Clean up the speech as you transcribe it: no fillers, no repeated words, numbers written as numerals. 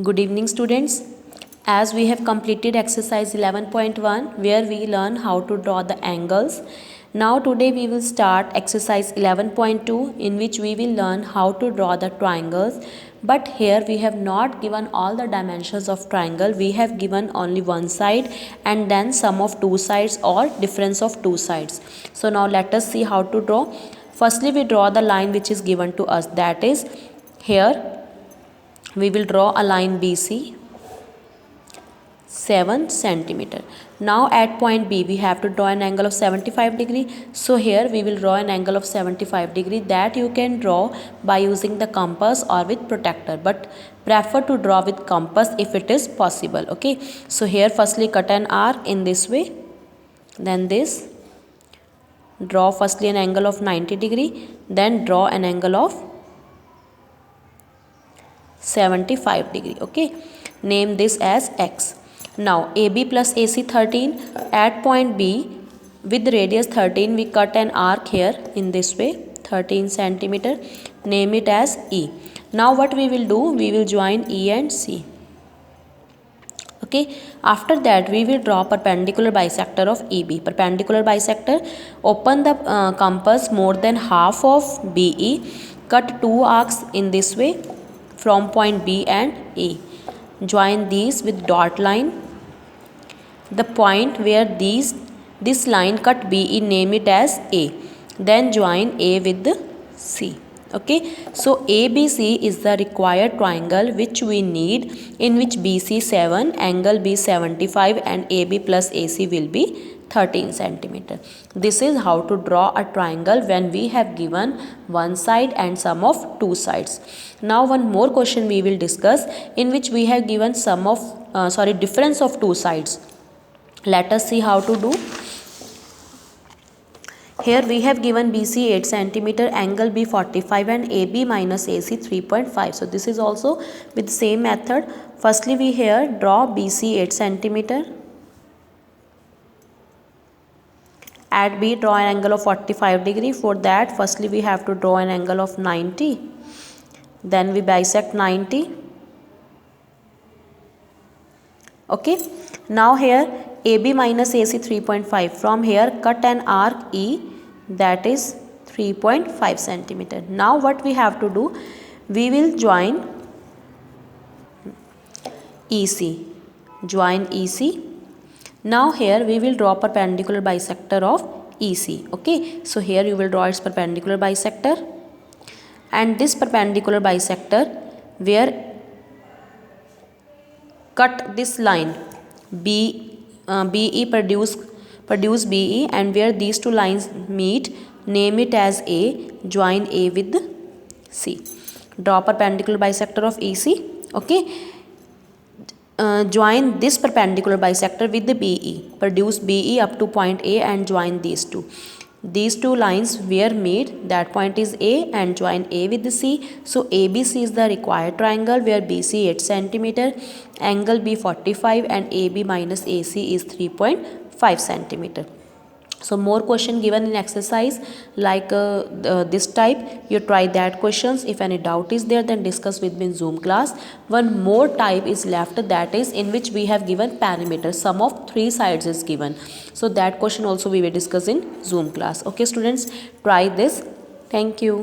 Good evening students. As we have completed exercise 11.1 where we learn how to draw the angles. Now today we will start exercise 11.2 in which we will learn how to draw the triangles. But here we have not given all the dimensions of triangle. We have given only one side and then sum of two sides or difference of two sides. So now let us see how to draw. Firstly we draw the line which is given to us, that is here we will draw a line BC 7 centimeter. Now at point B we have to draw an angle of 75 degree. So here we will draw an angle of 75 degree that you can draw by using the compass or with protractor, but prefer to draw with compass if it is possible. Okay, so here firstly cut an arc in this way, then this, draw firstly an angle of 90 degree, then draw an angle of 75 degree. Okay, name this as X. Now AB plus AC 13. At point B with radius 13 we cut an arc here in this way 13 centimeter. Name it as E. Now what we will do, we will join E and C. Okay, after that we will draw perpendicular bisector of EB. Perpendicular bisector, open the compass more than half of BE, cut two arcs in this way from point B and A. Join these with dot line. The point where this line cut BE, name it as A. Then join A with the C. Okay, so ABC is the required triangle which we need, in which BC 7, angle B 75 and AB plus AC will be 13 centimeter. This is how to draw a triangle when we have given one side and sum of two sides. Now one more question we will discuss, in which we have given difference of two sides. Let us see how to do. Here we have given BC 8 centimeter, angle B 45 and AB minus AC 3.5. So this is also with same method. Firstly we here draw BC 8 centimeter. At B draw an angle of 45 degree. For that firstly we have to draw an angle of 90. Then we bisect 90. Okay. Now here AB minus AC 3.5. From here cut an arc E, that is 3.5 centimeter. Now what we have to do, we will join EC. Join EC. Now here we will draw perpendicular bisector of EC. Okay, so here you will draw its perpendicular bisector, and this perpendicular bisector where cut this line BE produce BE, and where these two lines meet, name it as A. Join A with C. Draw perpendicular bisector of EC. Okay. Join this perpendicular bisector with the BE. Produce BE up to point A and join these two. These two lines where meet, that point is A, and join A with the C. So ABC is the required triangle where BC 8 centimeter, angle B 45 and AB minus AC is 3.5 centimeter. So more question given in exercise like this type, you try that questions. If any doubt is there, then discuss with me in Zoom class. One more type is left, that is in which we have given perimeter, sum of three sides is given. So that question also we will discuss in Zoom class. Okay students, try this. Thank you.